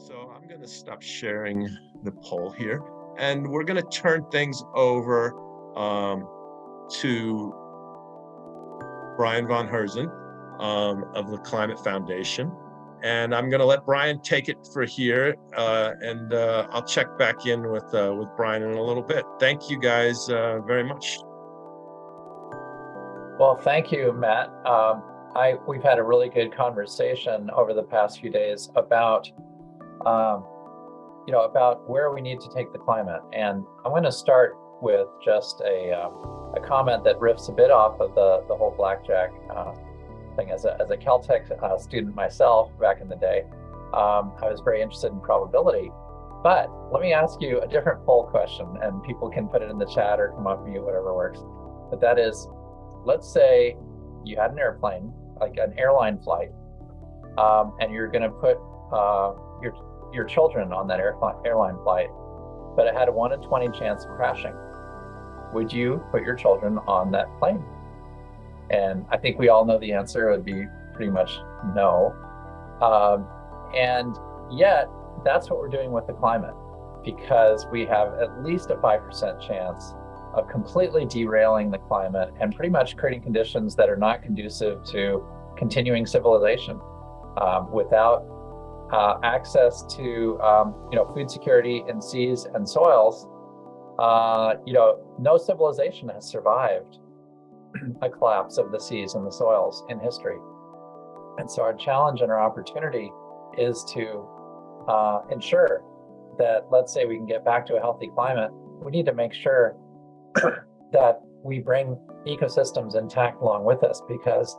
So I'm going to stop sharing the poll here, and we're going to turn things over to Brian von Herzen of the Climate Foundation. And I'm going to let Brian take it for here, and I'll check back in with Brian in a little bit. Thank you guys very much. Well, thank you, Matt. We've had a really good conversation over the past few days about about where we need to take the climate. And I'm going to start with just a comment that riffs a bit off of the whole blackjack thing. As a Caltech student myself back in the day, I was very interested in probability. But let me ask you a different poll question, and people can put it in the chat or come off mute, whatever works. But that is, let's say you had an airplane, like an airline flight, and you're going to put your children on that airline flight, but it had a 1 in 20 chance of crashing. Would you put your children on that plane? And I think we all know the answer would be pretty much no. And yet, that's what we're doing with the climate, because we have at least a 5% chance of completely derailing the climate and pretty much creating conditions that are not conducive to continuing civilization. Without access to food security in seas and soils, no civilization has survived a collapse of the seas and the soils in history. And so our challenge and our opportunity is to ensure that, let's say we can get back to a healthy climate, we need to make sure that we bring ecosystems intact along with us, because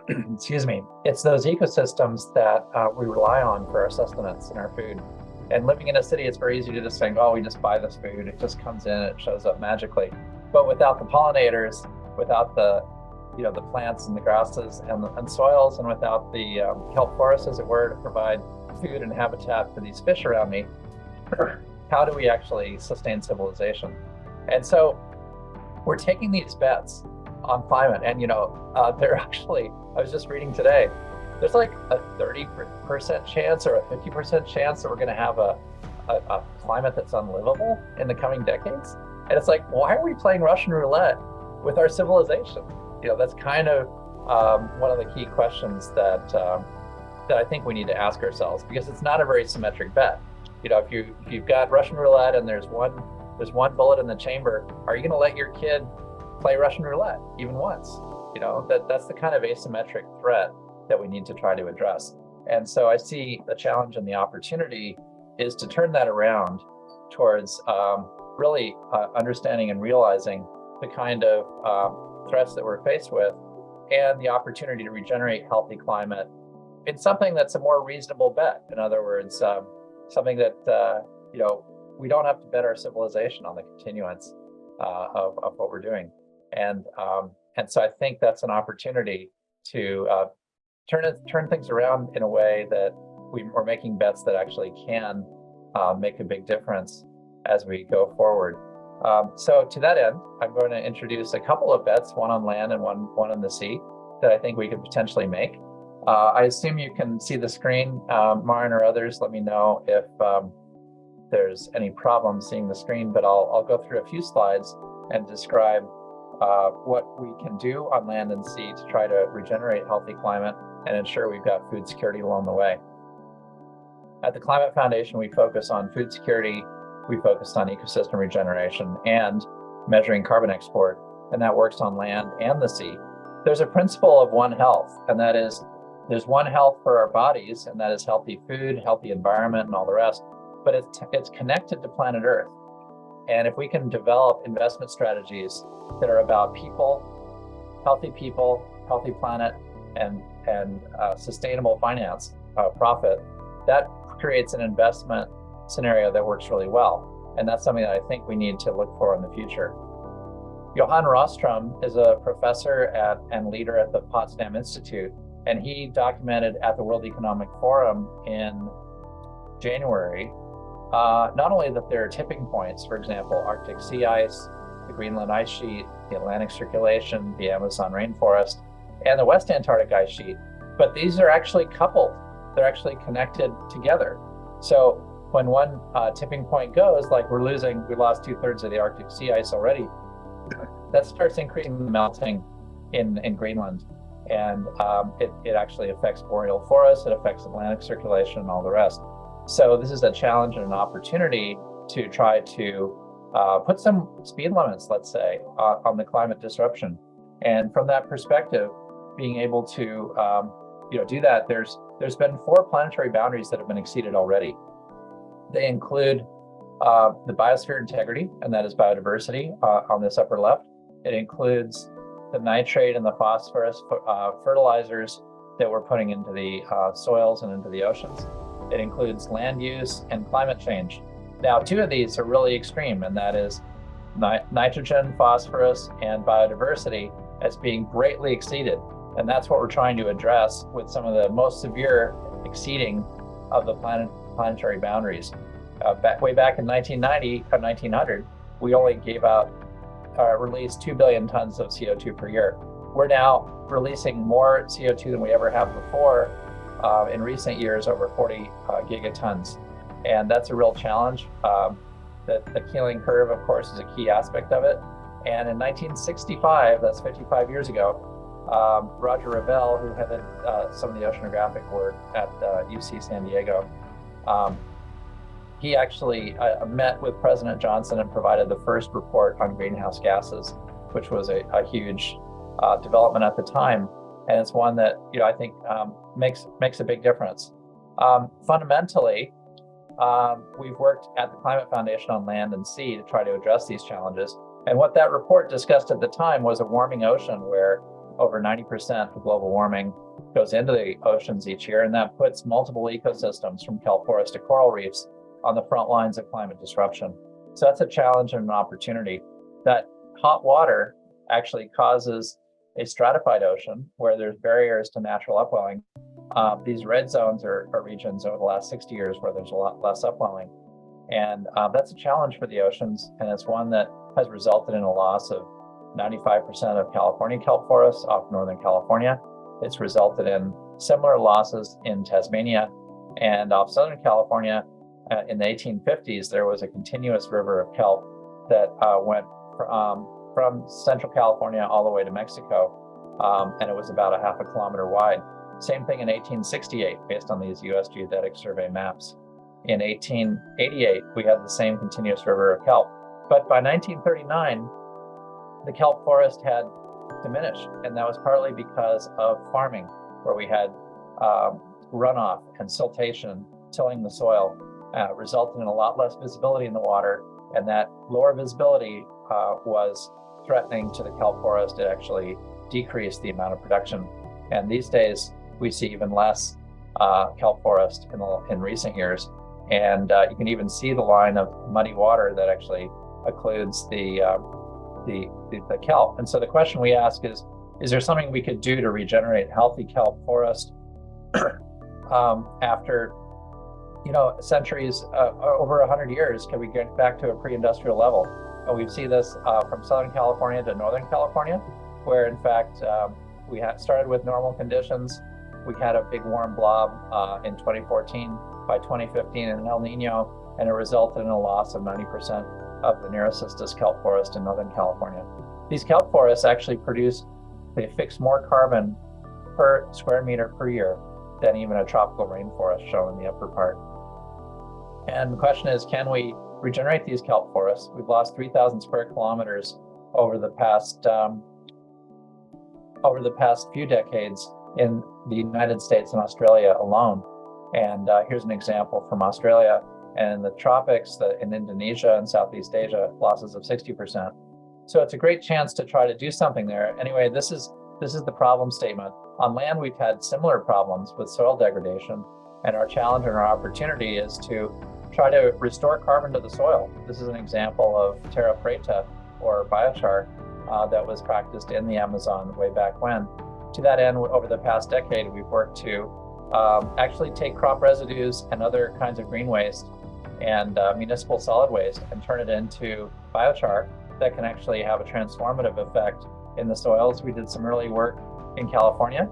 excuse me, it's those ecosystems that we rely on for our sustenance and our food. And living in a city, it's very easy to just think, oh, we just buy this food, it just comes in, it shows up magically. But without the pollinators, without the plants and the grasses and soils, and without the kelp forests, as it were, to provide food and habitat for these fish around me, how do we actually sustain civilization? And so we're taking these bets on climate. And they're actually, I was just reading today, there's like a 30% chance or a 50% chance that we're going to have a climate that's unlivable in the coming decades. And it's like, why are we playing Russian roulette with our civilization? That's kind of one of the key questions that I think we need to ask ourselves, because it's not a very symmetric bet. If you've got Russian roulette and there's one bullet in the chamber, are you going to let your kid play Russian roulette even once? That's the kind of asymmetric threat that we need to try to address. And so I see the challenge and the opportunity is to turn that around towards really understanding and realizing the kind of threats that we're faced with, and the opportunity to regenerate healthy climate in something that's a more reasonable bet. In other words, something that we don't have to bet our civilization on the continuance of what we're doing. And so I think that's an opportunity to turn things around in a way that we're making bets that actually can make a big difference as we go forward. So to that end, I'm going to introduce a couple of bets, one on land and one on the sea, that I think we could potentially make. I assume you can see the screen. Maren or others, let me know if there's any problem seeing the screen, but I'll go through a few slides and describe what we can do on land and sea to try to regenerate healthy climate and ensure we've got food security along the way. At the Climate Foundation, we focus on food security, we focus on ecosystem regeneration and measuring carbon export, and that works on land and the sea. There's a principle of One Health, and that is there's one health for our bodies, and that is healthy food, healthy environment, and all the rest, but it's connected to planet Earth. And if we can develop investment strategies that are about people, healthy planet, and sustainable finance, profit, that creates an investment scenario that works really well. And that's something that I think we need to look for in the future. Johan Rostrom is a professor and leader at the Potsdam Institute, and he documented at the World Economic Forum in January, not only that there are tipping points, for example, Arctic sea ice, the Greenland ice sheet, the Atlantic circulation, the Amazon rainforest, and the West Antarctic ice sheet, but these are actually coupled. They're actually connected together. So when one tipping point goes, like we lost 2/3 of the Arctic sea ice already, that starts increasing the melting in Greenland. And it actually affects boreal forests, it affects Atlantic circulation and all the rest. So this is a challenge and an opportunity to try to put some speed limits, let's say, on the climate disruption. And from that perspective, being able to do that, there's been 4 planetary boundaries that have been exceeded already. They include the biosphere integrity, and that is biodiversity on this upper left. It includes the nitrate and the phosphorus fertilizers that we're putting into the soils and into the oceans. It includes land use and climate change. Now, 2 of these are really extreme, and that is nitrogen, phosphorus, and biodiversity as being greatly exceeded. And that's what we're trying to address with some of the most severe exceeding of the planetary boundaries. Way back in 1990 or 1900, we only released 2 billion tons of CO2 per year. We're now releasing more CO2 than we ever have before. In recent years, over 40 gigatons. And that's a real challenge. The Keeling curve, of course, is a key aspect of it. And in 1965, that's 55 years ago, Roger Revelle, who headed some of the oceanographic work at UC San Diego, he actually met with President Johnson and provided the first report on greenhouse gases, which was a huge development at the time. And it's one that I think makes a big difference. Fundamentally, we've worked at the Climate Foundation on land and sea to try to address these challenges. And what that report discussed at the time was a warming ocean where over 90% of global warming goes into the oceans each year, and that puts multiple ecosystems from kelp forests to coral reefs on the front lines of climate disruption. So that's a challenge and an opportunity. That hot water actually causes a stratified ocean where there's barriers to natural upwelling. These red zones are regions over the last 60 years where there's a lot less upwelling. And that's a challenge for the oceans, and it's one that has resulted in a loss of 95% of California kelp forests off Northern California. It's resulted in similar losses in Tasmania and off Southern California. In the 1850s, there was a continuous river of kelp that went from Central California all the way to Mexico, and it was about a half a kilometer wide. Same thing in 1868, based on these U.S. Geodetic Survey maps. In 1888, we had the same continuous river of kelp. But by 1939, the kelp forest had diminished, and that was partly because of farming, where we had runoff and siltation, tilling the soil, resulted in a lot less visibility in the water, and that lower visibility was threatening to the kelp forest. It actually decreased the amount of production. And these days, we see even less kelp forest in recent years. And you can even see the line of muddy water that actually occludes the kelp. And so the question we ask is there something we could do to regenerate healthy kelp forest after centuries, over 100 years? Can we get back to a pre-industrial level? And we see this from Southern California to Northern California, where in fact we started with normal conditions. We had a big warm blob in 2014. By 2015, an El Nino, and it resulted in a loss of 90% of the Nerecistus kelp forest in Northern California. These kelp forests actually they fix more carbon per square meter per year than even a tropical rainforest shown in the upper part. And the question is, can we regenerate these kelp forests? We've lost 3,000 square kilometers over the past few decades in the United States and Australia alone. And here's an example from Australia. And in the tropics, in Indonesia and Southeast Asia, losses of 60%. So it's a great chance to try to do something there. Anyway, this is the problem statement. On land, we've had similar problems with soil degradation. And our challenge and our opportunity is to try to restore carbon to the soil. This is an example of terra preta, or biochar, that was practiced in the Amazon way back when. To that end, over the past decade, we've worked to actually take crop residues and other kinds of green waste and municipal solid waste and turn it into biochar that can actually have a transformative effect in the soils. We did some early work in California.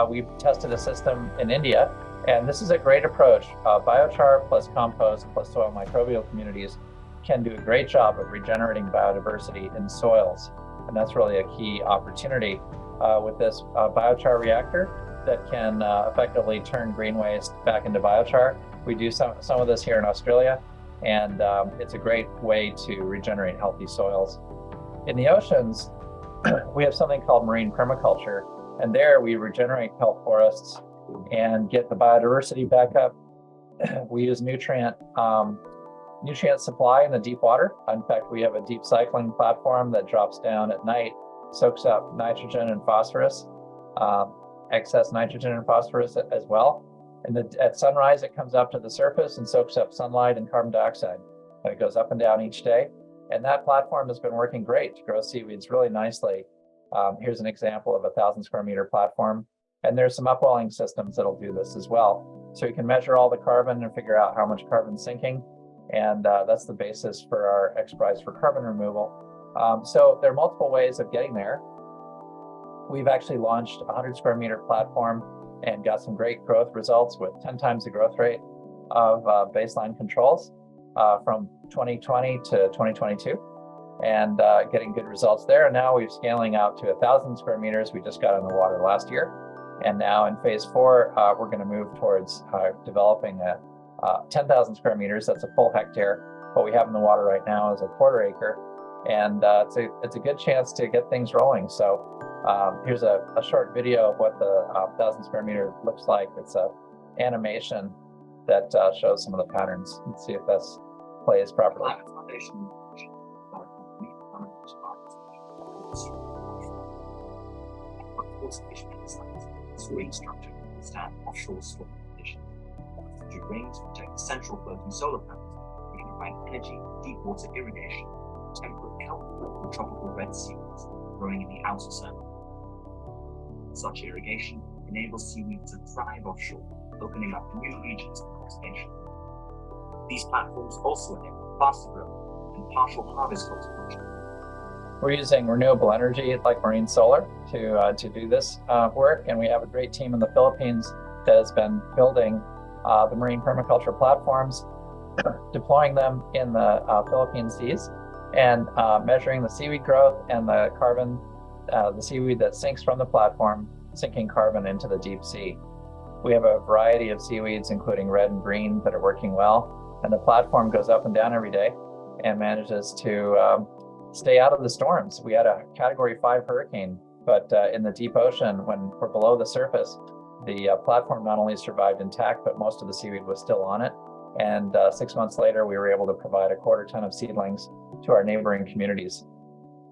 We tested a system in India And this is a great approach. Biochar plus compost plus soil microbial communities can do a great job of regenerating biodiversity in soils. And that's really a key opportunity with this biochar reactor that can effectively turn green waste back into biochar. We do some of this here in Australia, and it's a great way to regenerate healthy soils. In the oceans, we have something called marine permaculture, and there we regenerate kelp forests and get the biodiversity back up. We use nutrient supply in the deep water. In fact, we have a deep cycling platform that drops down at night, soaks up nitrogen and phosphorus, excess nitrogen and phosphorus as well. And at sunrise, it comes up to the surface and soaks up sunlight and carbon dioxide. And it goes up and down each day. And that platform has been working great to grow seaweeds really nicely. Here's an example of a 1,000 square meter platform. And there's some upwelling systems that'll do this as well. So you can measure all the carbon and figure out how much carbon's sinking. And that's the basis for our X Prize for carbon removal. So there are multiple ways of getting there. We've actually launched a 100 square meter platform and got some great growth results with 10 times the growth rate of baseline controls from 2020 to 2022, and getting good results there. And now we're scaling out to 1,000 square meters. We just got in the water last year. And now in phase 4, we're going to move towards developing a 10,000 square meters. That's a full hectare. What we have in the water right now is a quarter acre. And it's a good chance to get things rolling. So here's a short video of what the 1,000 square meter looks like. It's an animation that shows some of the patterns. Let's see if this plays properly. Soil structure to withstand offshore storm conditions. Frigid rains protect the central floating solar panels, which provide energy, deep water irrigation, temperate kelp, and tropical red seaweeds growing in the outer circle. Such irrigation enables seaweed to thrive offshore, opening up new regions of conservation. These platforms also enable faster growth and partial harvest cultivation. We're using renewable energy like marine solar to do this work, and we have a great team in the Philippines that has been building the marine permaculture platforms, deploying them in the Philippine seas, and measuring the seaweed growth and the carbon, the seaweed that sinks from the platform, sinking carbon into the deep sea. We have a variety of seaweeds, including red and green, that are working well, and the platform goes up and down every day and manages to stay out of the storms. We had a Category 5 hurricane, but in the deep ocean, when we're below the surface, the platform not only survived intact, but most of the seaweed was still on it. And 6 months later, we were able to provide a quarter ton of seedlings to our neighboring communities.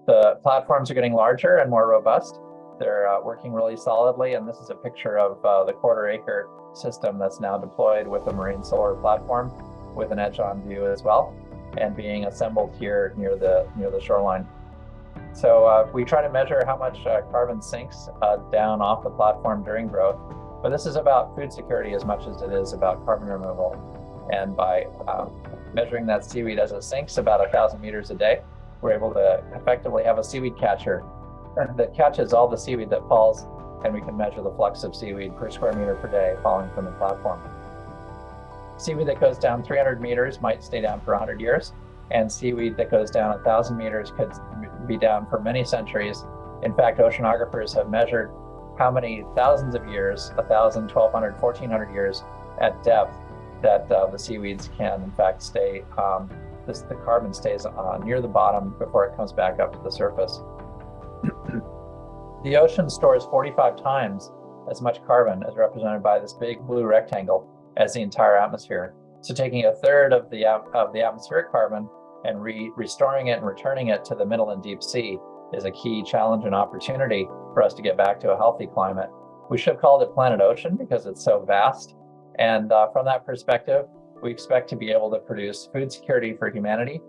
The platforms are getting larger and more robust. They're working really solidly, and this is a picture of the quarter acre system that's now deployed with a marine solar platform with an edge-on view as well, and being assembled here near the shoreline. So we try to measure how much carbon sinks down off the platform during growth, but this is about food security as much as it is about carbon removal. And by measuring that seaweed as it sinks about 1,000 meters a day, we're able to effectively have a seaweed catcher that catches all the seaweed that falls, and we can measure the flux of seaweed per square meter per day falling from the platform. Seaweed that goes down 300 meters might stay down for 100 years, and seaweed that goes down 1,000 meters could be down for many centuries. In fact, oceanographers have measured how many thousands of years, 1,000, 1,200, 1,400 years at depth, that the seaweeds can in fact stay, the carbon stays near the bottom before it comes back up to the surface. The ocean stores 45 times as much carbon as represented by this big blue rectangle as the entire atmosphere. So taking a third of the atmospheric carbon and restoring it and returning it to the middle and deep sea is a key challenge and opportunity for us to get back to a healthy climate. We should have called it Planet Ocean because it's so vast. And from that perspective, we expect to be able to produce food security for humanity,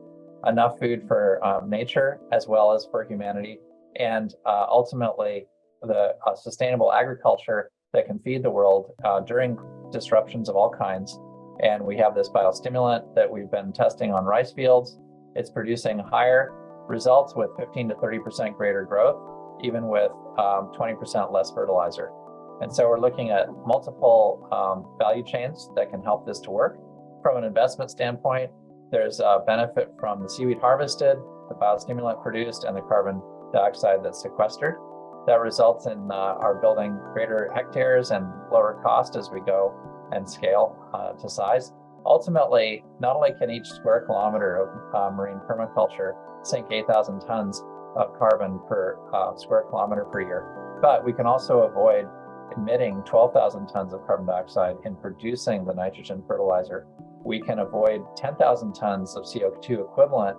enough food for nature as well as for humanity, and ultimately the sustainable agriculture that can feed the world during disruptions of all kinds. And we have this biostimulant that we've been testing on rice fields. It's producing higher results with 15 to 30% greater growth, even with 20% less fertilizer. And so we're looking at multiple value chains that can help this to work. From an investment standpoint, there's a benefit from the seaweed harvested, the biostimulant produced, and the carbon dioxide that's sequestered. That results in our building greater hectares and lower cost as we go and scale to size. Ultimately, not only can each square kilometer of marine permaculture sink 8,000 tons of carbon per square kilometer per year, but we can also avoid emitting 12,000 tons of carbon dioxide in producing the nitrogen fertilizer. We can avoid 10,000 tons of CO2 equivalent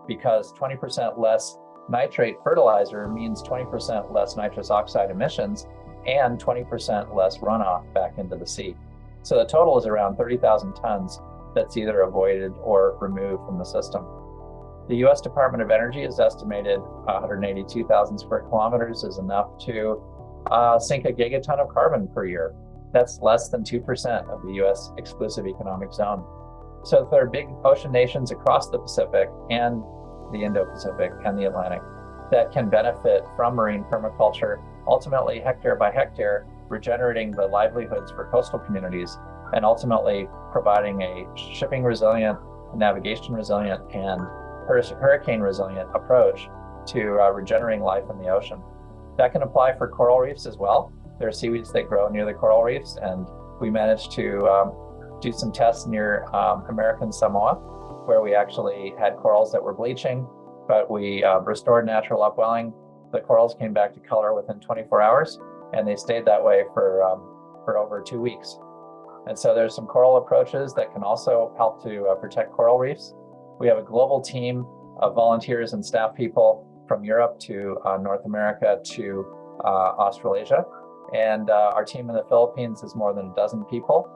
because 20% less nitrate fertilizer means 20% less nitrous oxide emissions and 20% less runoff back into the sea. So the total is around 30,000 tons that's either avoided or removed from the system. The US Department of Energy has estimated 182,000 square kilometers is enough to sink a gigaton of carbon per year. That's less than 2% of the US exclusive economic zone. So there are big ocean nations across the Pacific and the Indo-Pacific and the Atlantic that can benefit from marine permaculture, ultimately hectare by hectare, regenerating the livelihoods for coastal communities, and ultimately providing a shipping resilient, navigation resilient, and hurricane resilient approach to regenerating life in the ocean. That can apply for coral reefs as well. There are seaweeds that grow near the coral reefs, and we managed to do some tests near American Samoa, where we actually had corals that were bleaching, but we restored natural upwelling. The corals came back to color within 24 hours, and they stayed that way for over 2 weeks. And so there's some coral approaches that can also help to protect coral reefs. We have a global team of volunteers and staff people from Europe to North America to Australasia. And our team in the Philippines is more than a dozen people.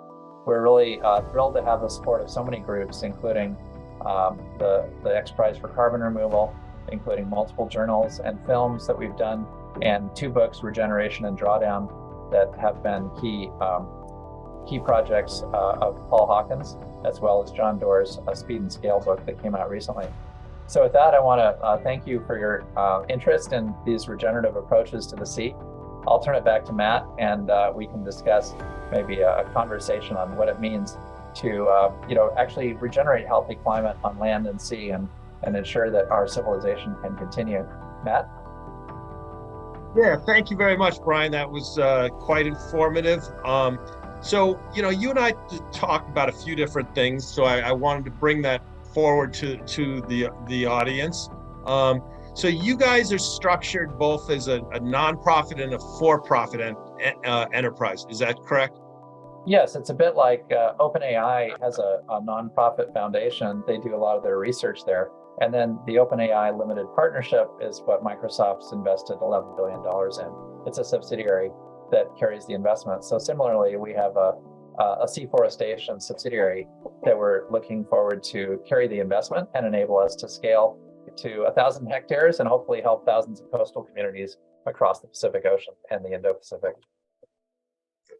We're really thrilled to have the support of so many groups, including the X Prize for Carbon Removal, including multiple journals and films that we've done, and 2 books, Regeneration and Drawdown, that have been key projects of Paul Hawkins, as well as John Doerr's Speed and Scale book that came out recently. So with that, I want to thank you for your interest in these regenerative approaches to the sea. I'll turn it back to Matt, and we can discuss maybe a conversation on what it means to actually regenerate healthy climate on land and sea and ensure that our civilization can continue. Matt? Yeah, thank you very much, Brian. That was quite informative. So, you and I talked about a few different things, so I wanted to bring that forward to the audience. So you guys are structured both as a nonprofit and a for-profit enterprise. Is that correct? Yes, it's a bit like OpenAI has a nonprofit foundation. They do a lot of their research there. And then the OpenAI Limited Partnership is what Microsoft's invested $11 billion in. It's a subsidiary that carries the investment. So similarly, we have a Seaforestation subsidiary that we're looking forward to carry the investment and enable us to scale to 1,000 hectares and hopefully help thousands of coastal communities across the Pacific Ocean and the Indo-Pacific.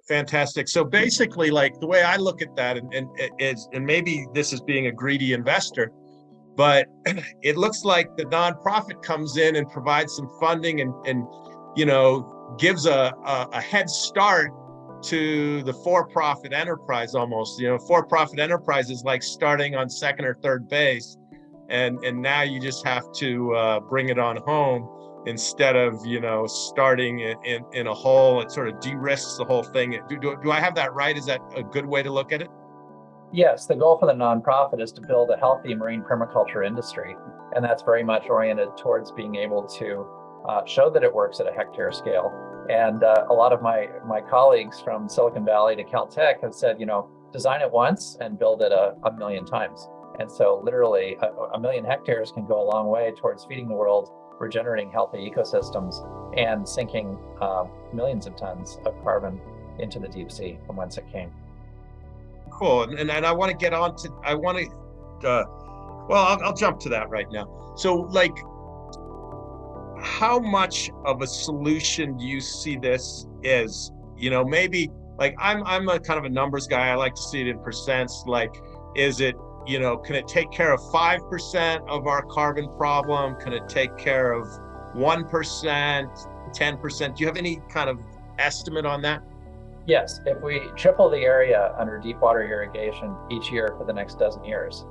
Fantastic. So basically, like the way I look at that, and maybe this is being a greedy investor, but it looks like the nonprofit comes in and provides some funding and gives a head start to the for-profit enterprise almost. For-profit enterprise is like starting on second or third base, and now you just have to bring it on home instead of starting in a hole. It sort of de-risks the whole thing. Do I have that right? Is that a good way to look at it? Yes, the goal for the nonprofit is to build a healthy marine permaculture industry, and that's very much oriented towards being able to show that it works at a hectare scale. And a lot of my colleagues from Silicon Valley to Caltech have said, design it once and build it a million times. And so literally a million hectares can go a long way towards feeding the world, regenerating healthy ecosystems, and sinking millions of tons of carbon into the deep sea from whence it came. Cool. And I want to get on to, I'll jump to that right now. So how much of a solution do you see this as? Maybe I'm a kind of a numbers guy. I like to see it in percents. Is it, can it take care of 5% of our carbon problem? Can it take care of 1%, 10%? Do you have any kind of estimate on that? Yes, if we triple the area under deep water irrigation each year for the next dozen years,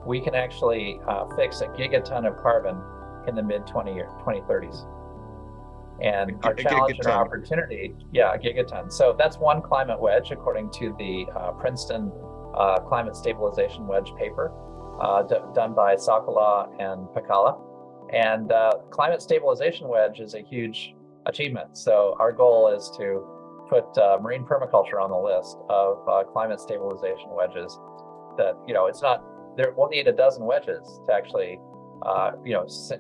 we can actually fix a gigaton of carbon in the mid 2030s. And our challenge and our opportunity, a gigaton. So that's one climate wedge, according to the Princeton Climate Stabilization Wedge paper done by Sakala and Pakala. And climate stabilization wedge is a huge achievement. So our goal is to put marine permaculture on the list of climate stabilization wedges. That, it's not, we'll need a dozen wedges to actually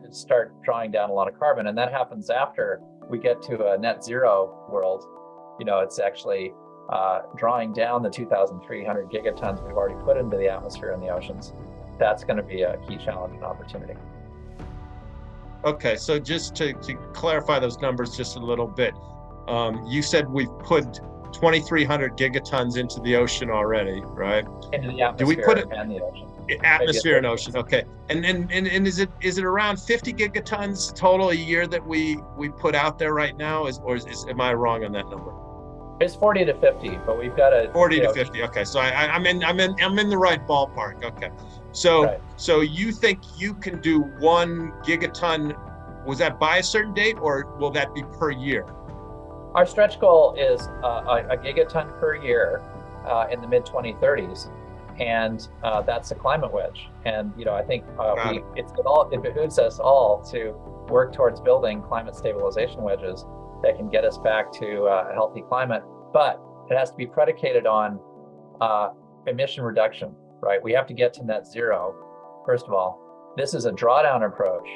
start drawing down a lot of carbon. And that happens after we get to a net zero world. It's actually drawing down the 2,300 gigatons we've already put into the atmosphere and the oceans. That's going to be a key challenge and opportunity. Okay, so just to clarify those numbers just a little bit, you said we've put 2,300 gigatons into the ocean already, right? Into the atmosphere. Do we put it and the ocean? Atmosphere and ocean. Okay, and is it around 50 gigatons total a year that we put out there right now? Am I wrong on that number? It's 40 to 50, but we've got a 40 to 50. Okay, so I'm in the right ballpark. Okay, so right. So you think you can do 1 gigaton? Was that by a certain date, or will that be per year? Our stretch goal is a gigaton per year in the mid 2030s, and that's a climate wedge. And I think it behooves us all to work towards building climate stabilization wedges that can get us back to a healthy climate, but it has to be predicated on emission reduction, right? We have to get to net zero. First of all, this is a drawdown approach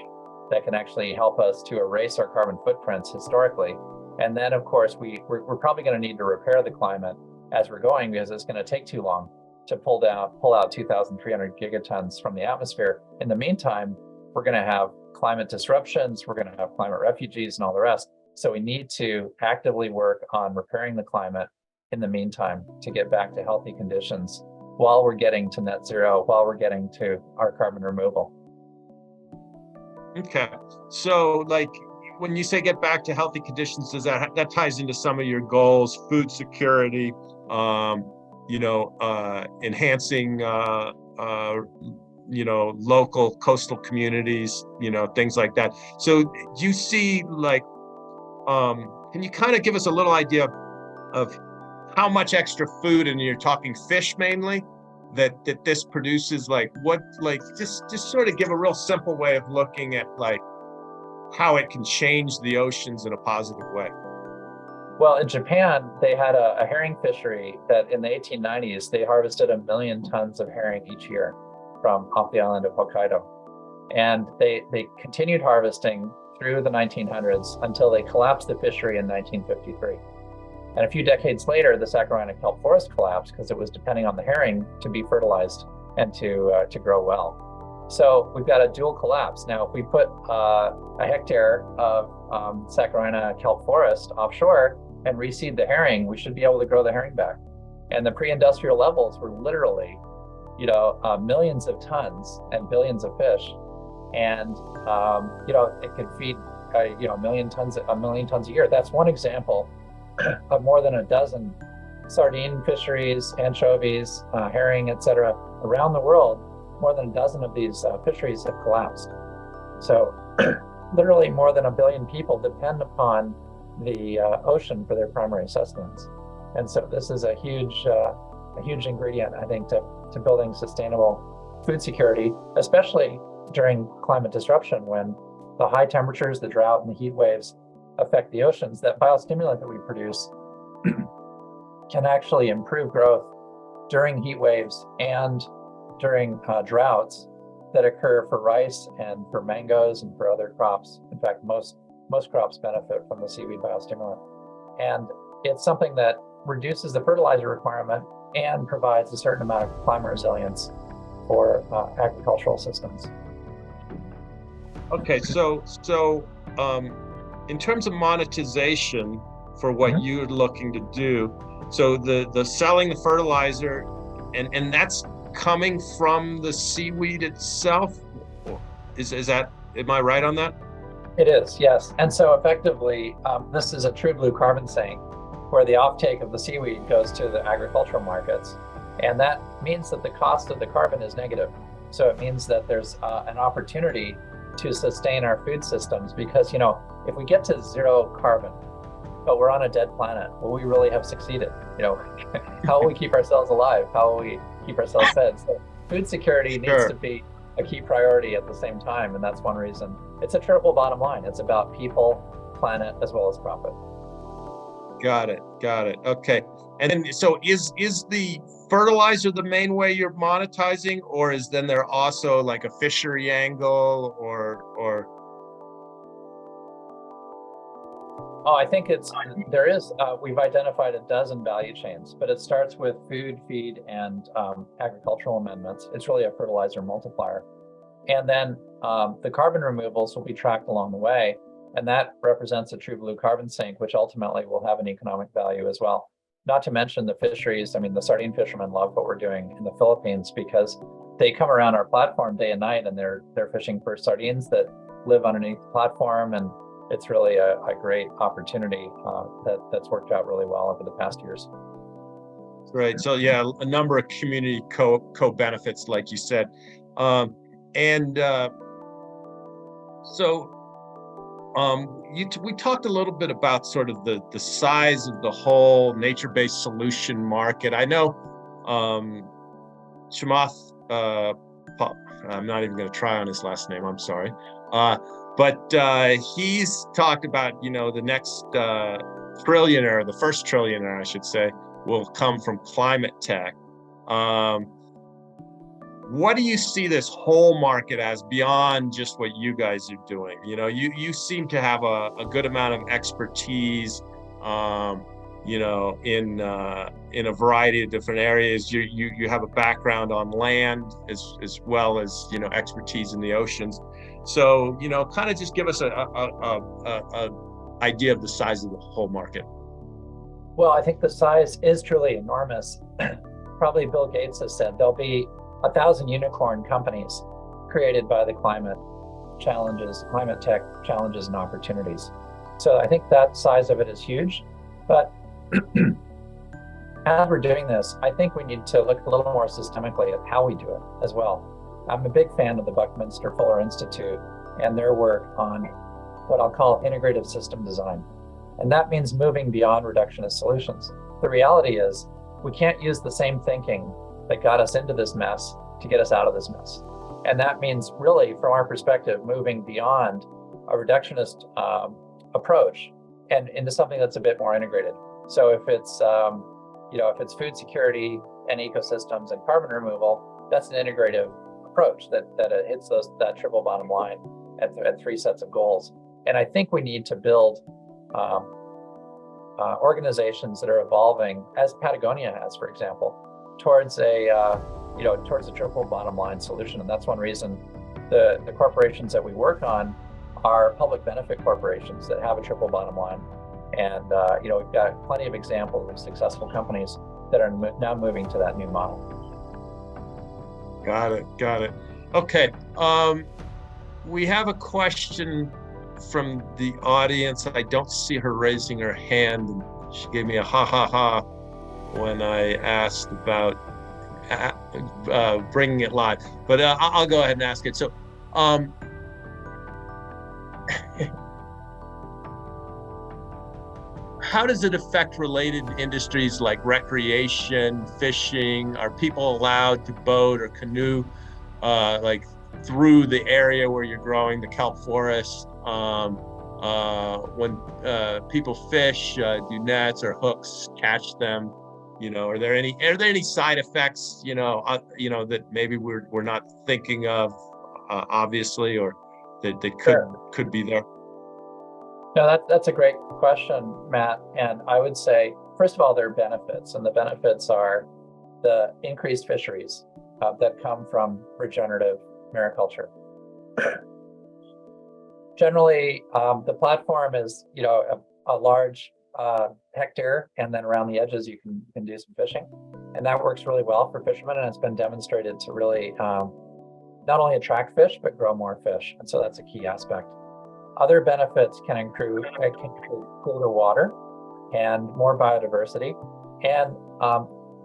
that can actually help us to erase our carbon footprints historically. And then, of course, we're probably going to need to repair the climate as we're going, because it's going to take too long to pull out 2,300 gigatons from the atmosphere. In the meantime, we're going to have climate disruptions, we're going to have climate refugees and all the rest. So we need to actively work on repairing the climate in the meantime to get back to healthy conditions while we're getting to net zero, while we're getting to our carbon removal. Okay, so when you say get back to healthy conditions, does that ties into some of your goals, food security, enhancing local coastal communities, things like that. So do you see can you kind of give us a little idea of how much extra food, and you're talking fish mainly, that this produces? Just sort of give a real simple way of looking at how it can change the oceans in a positive way. Well, in Japan, they had a herring fishery that in the 1890s, they harvested 1 million tons of herring each year from off the island of Hokkaido. And they continued harvesting through the 1900s until they collapsed the fishery in 1953. And a few decades later, the Saccharina kelp forest collapsed because it was depending on the herring to be fertilized and to grow well. So we've got a dual collapse. Now, if we put a hectare of Saccharina kelp forest offshore and reseed the herring, we should be able to grow the herring back. And the pre-industrial levels were literally, millions of tons and billions of fish. And, it could feed, 1 million tons a year. That's one example of more than a dozen sardine fisheries, anchovies, herring, etc. around the world. More than a dozen of these fisheries have collapsed. So literally more than 1 billion people depend upon the ocean for their primary sustenance. And so this is a huge ingredient, I think, to building sustainable food security, especially during climate disruption, when the high temperatures, the drought, and the heat waves affect the oceans. That biostimulant that we produce can actually improve growth during heat waves and during droughts that occur for rice and for mangoes and for other crops. In fact, most crops benefit from the seaweed biostimulant. And it's something that reduces the fertilizer requirement and provides a certain amount of climate resilience for agricultural systems. Okay, so in terms of monetization for what you're looking to do, so the selling the fertilizer, and that's coming from the seaweed itself? Is that, am I right on that? It is, yes. And so effectively, this is a true blue carbon sink. where the offtake of the seaweed goes to the agricultural markets. And that means that the cost of the carbon is negative. So it means that there's an opportunity to sustain our food systems, because, if we get to zero carbon, but we're on a dead planet, will we really have succeeded? How will we keep ourselves alive? How will we keep ourselves fed? So food security needs to be a key priority at the same time. And that's one reason. It's a triple bottom line. It's about people, planet, as well as profit. Got it. Okay. And then, so is the fertilizer the main way you're monetizing, or is then there also like a fishery angle or? Oh, I think we've identified a dozen value chains, but it starts with food, feed, and agricultural amendments. It's really a fertilizer multiplier. And then the carbon removals will be tracked along the way. And that represents a true blue carbon sink, which ultimately will have an economic value as well. Not to mention the fisheries. I mean, the sardine fishermen love what we're doing in the Philippines, because they come around our platform day and night, and they're fishing for sardines that live underneath the platform. And it's really a great opportunity that's worked out really well over the past years. Right. So yeah, a number of community co-benefits, like you said. We talked a little bit about sort of the size of the whole nature-based solution market. I know Chamath, I'm not even going to try on his last name, I'm sorry. But he's talked about, the next trillionaire, the first trillionaire, I should say, will come from climate tech. What do you see this whole market as beyond just what you guys are doing? You seem to have a good amount of expertise, in a variety of different areas. You have a background on land as well as, expertise in the oceans. So, kind of just give us a idea of the size of the whole market. Well, I think the size is truly enormous. Probably Bill Gates has said there'll be 1,000 unicorn companies created by the climate tech challenges and opportunities. So I think that size of it is huge. But as we're doing this, I think we need to look a little more systemically at how we do it as well. I'm a big fan of the Buckminster Fuller Institute and their work on what I'll call integrative system design. And that means moving beyond reductionist solutions. The reality is we can't use the same thinking that got us into this mess to get us out of this mess. And that means really, from our perspective, moving beyond a reductionist approach and into something that's a bit more integrated. So if it's food security and ecosystems and carbon removal, that's an integrative approach that hits that triple bottom line at three sets of goals. And I think we need to build organizations that are evolving, as Patagonia has, for example, towards a triple bottom line solution. And that's one reason the corporations that we work on are public benefit corporations that have a triple bottom line. And we've got plenty of examples of successful companies that are now moving to that new model. Got it. Okay. We have a question from the audience. I don't see her raising her hand, and she gave me a ha when I asked about bringing it live, but I'll go ahead and ask it. So how does it affect related industries like recreation, fishing? Are people allowed to boat or canoe like through the area where you're growing the kelp forest? When people fish, do nets or hooks catch them? Are there any side effects, that maybe we're not thinking of, obviously, or that could be there? No, that's a great question, Matt. And I would say, first of all, there are benefits, and the benefits are the increased fisheries that come from regenerative mariculture. Generally, the platform is, a large hectare, and then around the edges you can do some fishing, and that works really well for fishermen, and it's been demonstrated to really not only attract fish but grow more fish, and so that's a key aspect. Other benefits can include cooler water and more biodiversity. And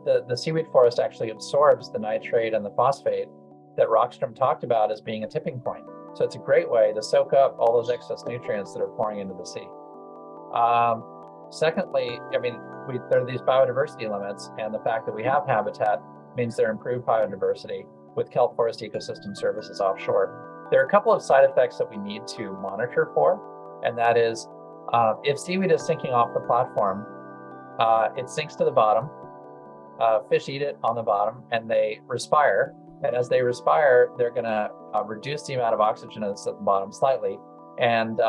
the seaweed forest actually absorbs the nitrate and the phosphate that Rockstrom talked about as being a tipping point. So it's a great way to soak up all those excess nutrients that are pouring into the sea. Secondly, I mean, there are these biodiversity limits, and the fact that we have habitat means there are improved biodiversity with kelp forest ecosystem services offshore. There are a couple of side effects that we need to monitor for, and that is if seaweed is sinking off the platform, it sinks to the bottom, fish eat it on the bottom, and they respire. And as they respire, they're going to reduce the amount of oxygen that's at the bottom slightly, and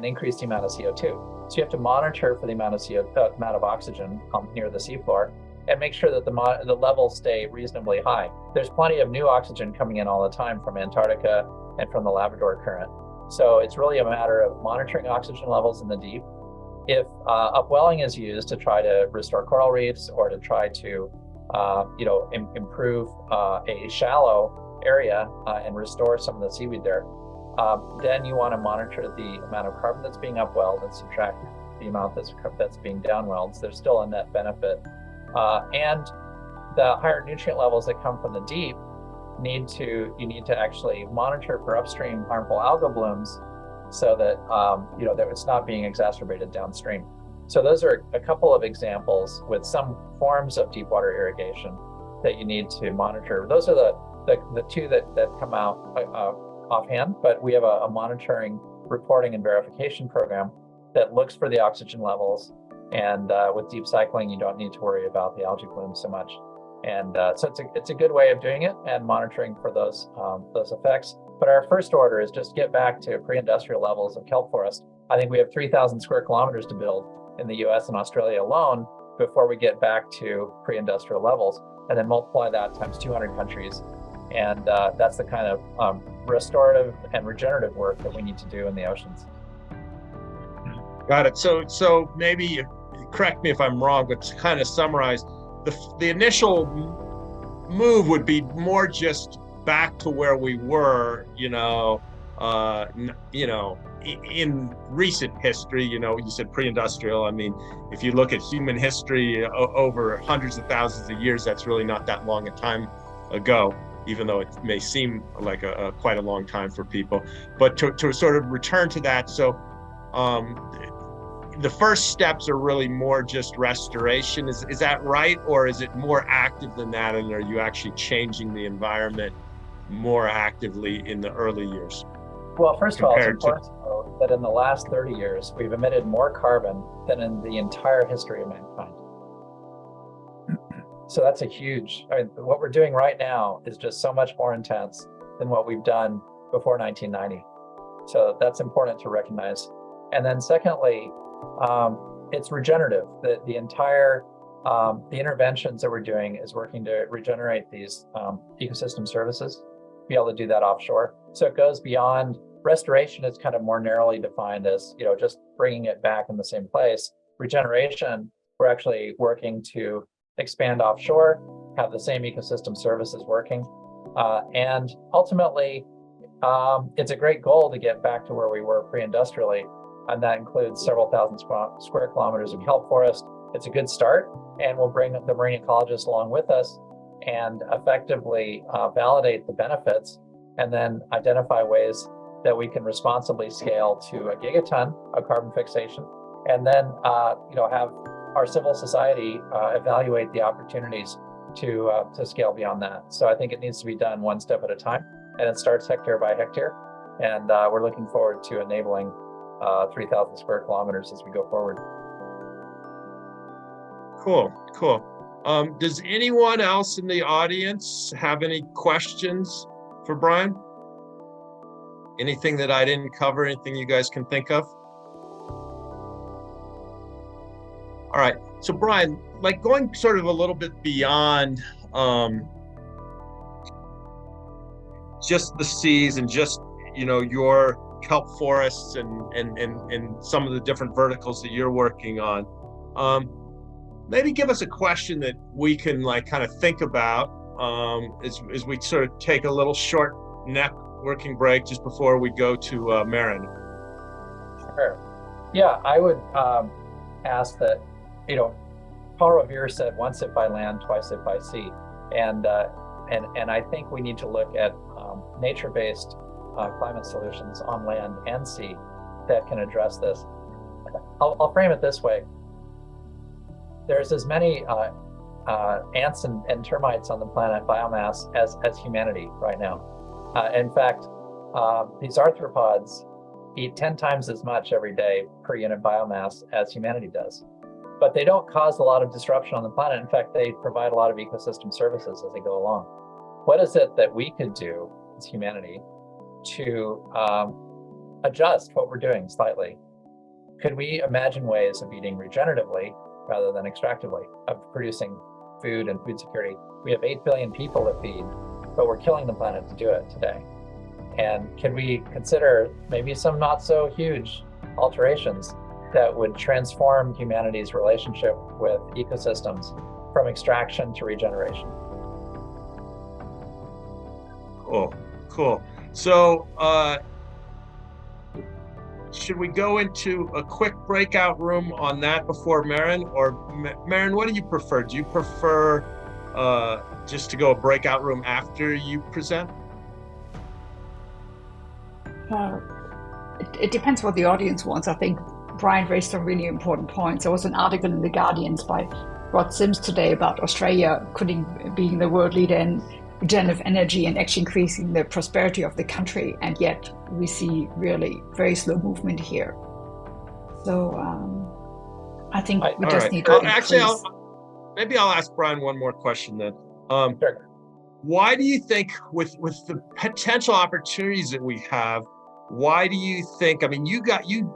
increase the amount of CO2. So you have to monitor for the amount of oxygen near the seafloor, and make sure that the levels stay reasonably high. There's plenty of new oxygen coming in all the time from Antarctica and from the Labrador Current. So it's really a matter of monitoring oxygen levels in the deep. If upwelling is used to try to restore coral reefs or to try to improve a shallow area and restore some of the seaweed there, then you want to monitor the amount of carbon that's being upwelled and subtract the amount that's being downwelled. So there's still a net benefit. And the higher nutrient levels that come from the deep you need to actually monitor for upstream harmful algal blooms so that that it's not being exacerbated downstream. So those are a couple of examples with some forms of deep water irrigation that you need to monitor. Those are the two that come out offhand, but we have a monitoring, reporting, and verification program that looks for the oxygen levels. And with deep cycling, you don't need to worry about the algae bloom so much. And so it's a good way of doing it and monitoring for those effects. But our first order is just get back to pre-industrial levels of kelp forest. I think we have 3,000 square kilometers to build in the US and Australia alone before we get back to pre-industrial levels, and then multiply that times 200 countries. And that's the kind of restorative and regenerative work that we need to do in the oceans. Got it. So maybe, correct me if I'm wrong, but to kind of summarize, the initial move would be more just back to where we were, in recent history. You said pre-industrial. I mean, if you look at human history over hundreds of thousands of years, that's really not that long a time ago, even though it may seem like quite a long time for people. But to sort of return to that, so the first steps are really more just restoration. Is that right? Or is it more active than that? And are you actually changing the environment more actively in the early years? Well, first of all, it's important to know that in the last 30 years, we've emitted more carbon than in the entire history of mankind. So that's what we're doing right now is just so much more intense than what we've done before 1990. So that's important to recognize. And then secondly, it's regenerative. The entire the interventions that we're doing is working to regenerate these ecosystem services, be able to do that offshore. So it goes beyond restoration. Is kind of more narrowly defined as just bringing it back in the same place. Regeneration, we're actually working to expand offshore, have the same ecosystem services working, and ultimately, it's a great goal to get back to where we were pre-industrially. And that includes several thousand square kilometers of kelp forest. It's a good start, and we'll bring the marine ecologists along with us and effectively validate the benefits, and then identify ways that we can responsibly scale to a gigaton of carbon fixation, and then have our civil society evaluate the opportunities to scale beyond that. So I think it needs to be done one step at a time, and it starts hectare by hectare. And we're looking forward to enabling 3,000 square kilometers as we go forward. Cool. Does anyone else in the audience have any questions for Brian? Anything that I didn't cover, anything you guys can think of? All right, so Brian, going sort of a little bit beyond just the seas and just, your kelp forests and some of the different verticals that you're working on, maybe give us a question that we can kind of think about as we sort of take a little short networking break just before we go to Marin. Sure. Yeah, I would ask that Paul Revere said, "Once if by land, twice if by sea," and I think we need to look at nature-based climate solutions on land and sea that can address this. I'll frame it this way: there's as many ants and termites on the planet, biomass, as humanity right now. In fact, these arthropods eat 10 times as much every day per unit biomass as humanity does. But they don't cause a lot of disruption on the planet. In fact, they provide a lot of ecosystem services as they go along. What is it that we could do as humanity to adjust what we're doing slightly? Could we imagine ways of eating regeneratively rather than extractively, of producing food and food security? We have 8 billion people to feed, but we're killing the planet to do it today. And can we consider maybe some not so huge alterations that would transform humanity's relationship with ecosystems from extraction to regeneration? Cool. So, should we go into a quick breakout room on that before Maren? Or Maren, what do you prefer? Do you prefer just to go a breakout room after you present? It depends what the audience wants. I think Brian raised some really important points. There was an article in The Guardian by Rod Sims today about Australia being the world leader in regenerative energy and actually increasing the prosperity of the country, and yet we see really very slow movement here. So I think we just need to actually, maybe I'll ask Brian one more question then. Sure. Why do you think, with the potential opportunities that we have, why do you think, I mean, you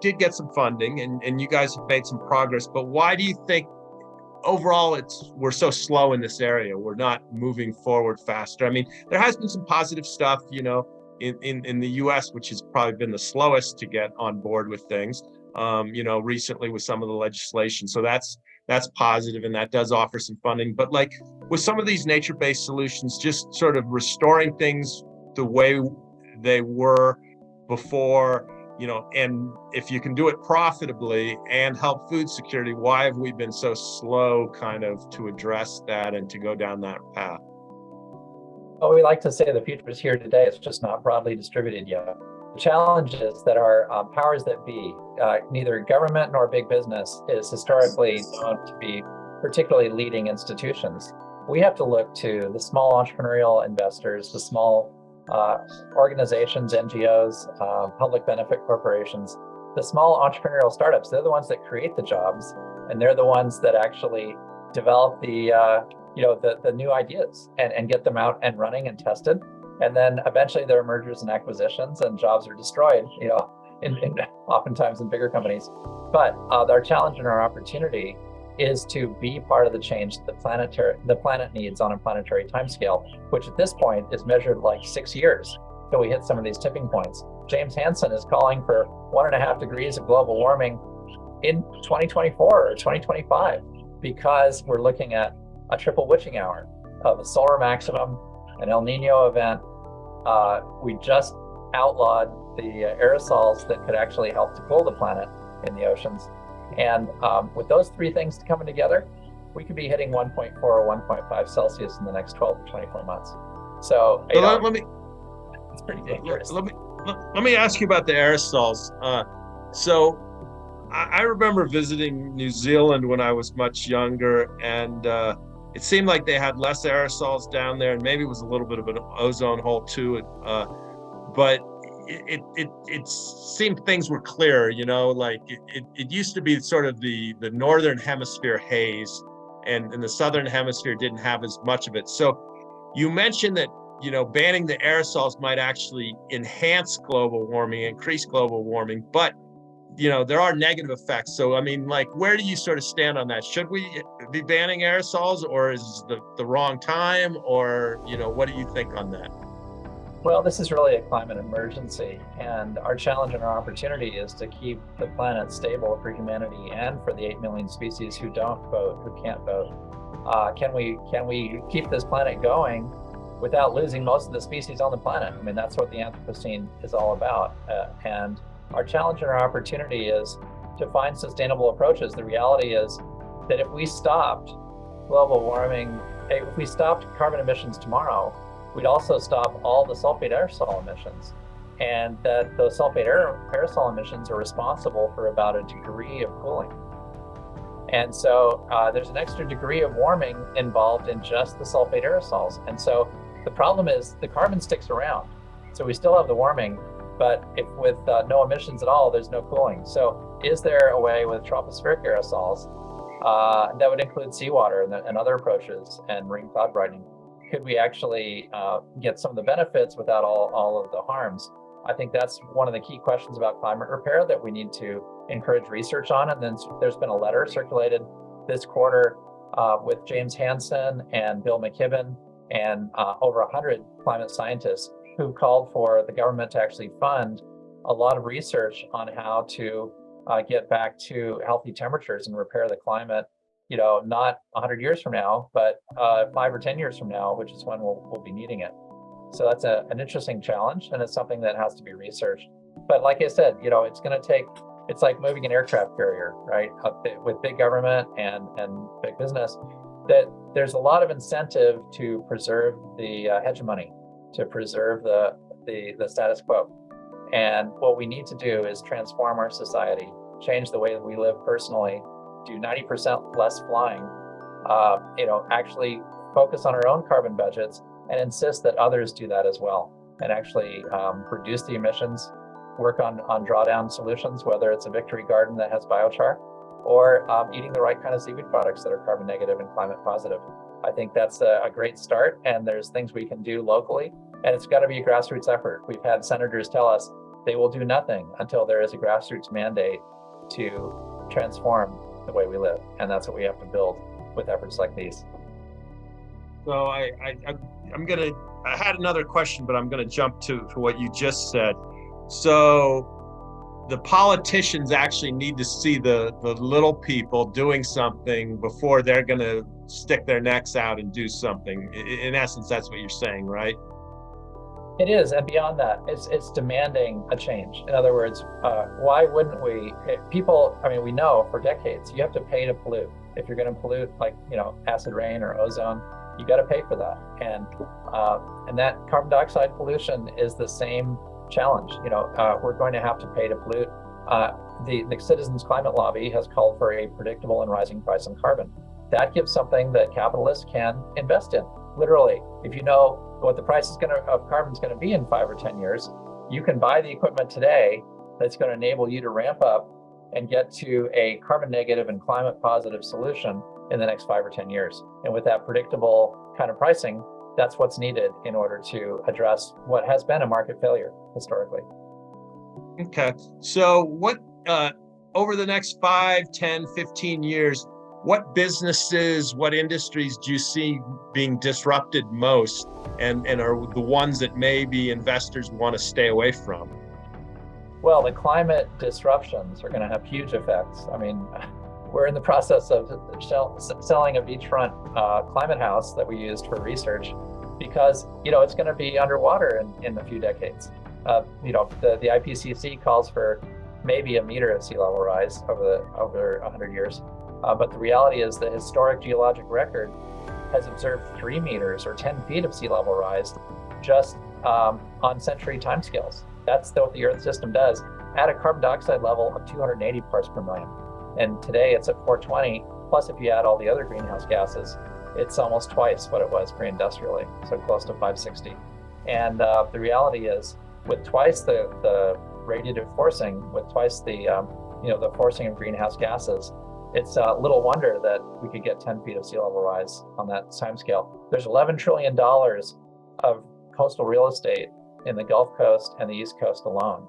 did get some funding and you guys have made some progress, but why do you think overall we're so slow in this area? We're not moving forward faster. I mean, there has been some positive stuff, in the US, which has probably been the slowest to get on board with things, recently with some of the legislation. So that's positive, and that does offer some funding. But like with some of these nature-based solutions, just sort of restoring things the way they were before, and if you can do it profitably and help food security, why have we been so slow kind of to address that and to go down that path? Well, we like to say the future is here today. It's just not broadly distributed yet. The challenge is that our powers that be, neither government nor big business, is historically known to be particularly leading institutions. We have to look to the small entrepreneurial investors, the small organizations, NGOs, public benefit corporations, the small entrepreneurial startups. They're the ones that create the jobs, and they're the ones that actually develop the new ideas and get them out and running and tested. And then eventually there are mergers and acquisitions, and jobs are destroyed, oftentimes in bigger companies. But our challenge and our opportunity is to be part of the change the planet needs on a planetary timescale, which at this point is measured like 6 years till we hit some of these tipping points. James Hansen is calling for 1.5 degrees of global warming in 2024 or 2025, because we're looking at a triple witching hour of a solar maximum, an El Nino event. We just outlawed the aerosols that could actually help to cool the planet in the oceans. And with those three things coming together, we could be hitting 1.4 or 1.5 Celsius in the next 12 to 24 months. So it's pretty dangerous. Let me ask you about the aerosols. So I remember visiting New Zealand when I was much younger, and it seemed like they had less aerosols down there, and maybe it was a little bit of an ozone hole too. But it seemed things were clearer, like it used to be sort of the northern hemisphere haze, and the southern hemisphere didn't have as much of it. So you mentioned that, banning the aerosols might actually enhance global warming, increase global warming, but there are negative effects. So, I mean, like, where do you sort of stand on that? Should we be banning aerosols, or is the wrong time, or, what do you think on that? Well, this is really a climate emergency, and our challenge and our opportunity is to keep the planet stable for humanity and for the 8 million species who don't vote, who can't vote. Can we keep this planet going without losing most of the species on the planet? I mean, that's what the Anthropocene is all about. And our challenge and our opportunity is to find sustainable approaches. The reality is that if we stopped global warming, if we stopped carbon emissions tomorrow, we'd also stop all the sulfate aerosol emissions. And that those sulfate aerosol emissions are responsible for about a degree of cooling. And so there's an extra degree of warming involved in just the sulfate aerosols. And so the problem is the carbon sticks around. So we still have the warming, but if with no emissions at all, there's no cooling. So is there a way with tropospheric aerosols that would include seawater and other approaches and marine cloud brightening? Could we actually get some of the benefits without all of the harms? I think that's one of the key questions about climate repair that we need to encourage research on. And then there's been a letter circulated this quarter with James Hansen and Bill McKibben and over 100 climate scientists who called for the government to actually fund a lot of research on how to get back to healthy temperatures and repair the climate, not 100 years from now, but 5 or 10 years from now, which is when we'll be needing it. So that's an interesting challenge, and it's something that has to be researched. But like I said, it's going to take, it's like moving an aircraft carrier, right? With big government and big business, that there's a lot of incentive to preserve the hegemony, to preserve the status quo. And what we need to do is transform our society, change the way that we live personally, do 90% less flying, actually focus on our own carbon budgets and insist that others do that as well, and actually reduce the emissions, work on drawdown solutions, whether it's a victory garden that has biochar or eating the right kind of seaweed products that are carbon negative and climate positive. I think that's a great start, and there's things we can do locally, and it's got to be a grassroots effort. We've had senators tell us they will do nothing until there is a grassroots mandate to transform the way we live, and that's what we have to build with efforts like these. So I had another question, but I'm gonna jump to what you just said. So the politicians actually need to see the little people doing something before they're gonna stick their necks out and do something. In essence, that's what you're saying, right? It is, and beyond that, it's demanding a change. In other words, why wouldn't we? We know for decades you have to pay to pollute. If you're going to pollute, like acid rain or ozone, you got to pay for that. And that carbon dioxide pollution is the same challenge. We're going to have to pay to pollute. The Citizens Climate Lobby has called for a predictable and rising price on carbon. That gives something that capitalists can invest in. Literally, if you know what the price of carbon is going to be in 5 or 10 years, you can buy the equipment today that's going to enable you to ramp up and get to a carbon negative and climate positive solution in the next 5 or 10 years. And with that predictable kind of pricing, that's what's needed in order to address what has been a market failure historically. Okay. So what, over the next 5, 10, 15 years, what businesses, what industries do you see being disrupted most and are the ones that maybe investors want to stay away from? Well, the climate disruptions are going to have huge effects. We're in the process of selling a beachfront climate house that we used for research because, it's going to be underwater in a few decades. The IPCC calls for maybe 1 meter of sea level rise over 100 years. But the reality is the historic geologic record has observed 3 meters or 10 feet of sea level rise just on century timescales. That's what the Earth system does at a carbon dioxide level of 280 parts per million. And today it's at 420, plus if you add all the other greenhouse gases, it's almost twice what it was pre-industrially, so close to 560. And the reality is with twice the radiative forcing, with twice the forcing of greenhouse gases, it's little wonder that we could get 10 feet of sea level rise on that timescale. There's $11 trillion of coastal real estate in the Gulf Coast and the East Coast alone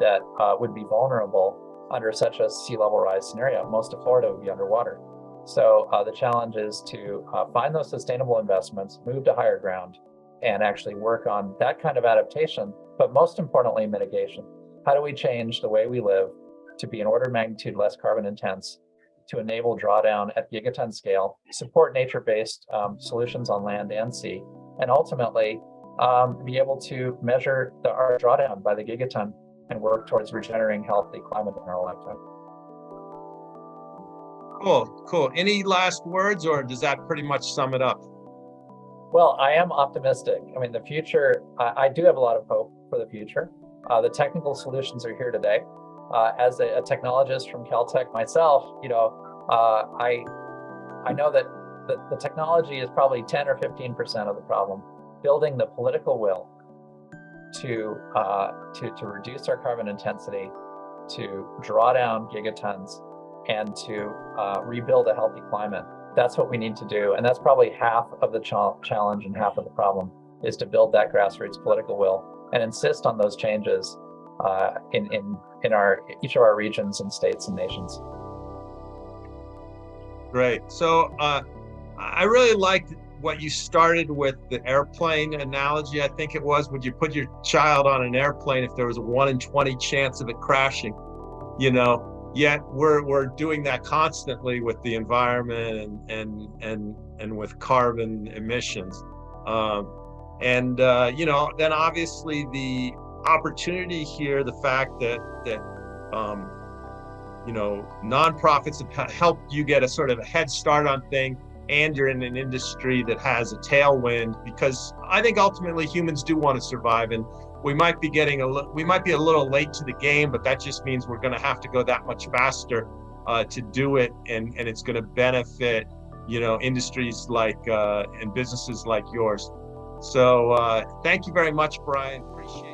that would be vulnerable under such a sea level rise scenario. Most of Florida would be underwater. So the challenge is to find those sustainable investments, move to higher ground, and actually work on that kind of adaptation, but most importantly, mitigation. How do we change the way we live to be an order of magnitude less carbon intense, to enable drawdown at gigaton scale, support nature-based solutions on land and sea, and ultimately be able to measure our drawdown by the gigaton and work towards regenerating healthy climate in our lifetime. Cool. Any last words, or does that pretty much sum it up? Well, I am optimistic. I mean, the future, I do have a lot of hope for the future. The technical solutions are here today. As a technologist from Caltech myself, I know that the technology is probably 10 or 15% of the problem. Building the political will to reduce our carbon intensity, to draw down gigatons, and to rebuild a healthy climate. That's what we need to do, and that's probably half of the challenge and half of the problem, is to build that grassroots political will and insist on those changes in each of our regions and states and nations. Great. So I really liked what you started with, the airplane analogy, I think it was. Would you put your child on an airplane if there was a 1 in 20 chance of it crashing? Yet we're doing that constantly with the environment and with carbon emissions. Then obviously the opportunity here, the fact that nonprofits have helped you get a sort of a head start on things, and you're in an industry that has a tailwind, because I think ultimately humans do want to survive, and we might be a little late to the game, but that just means we're going to have to go that much faster to do it, and it's going to benefit industries like and businesses like yours. So thank you very much, Brian. Appreciate it.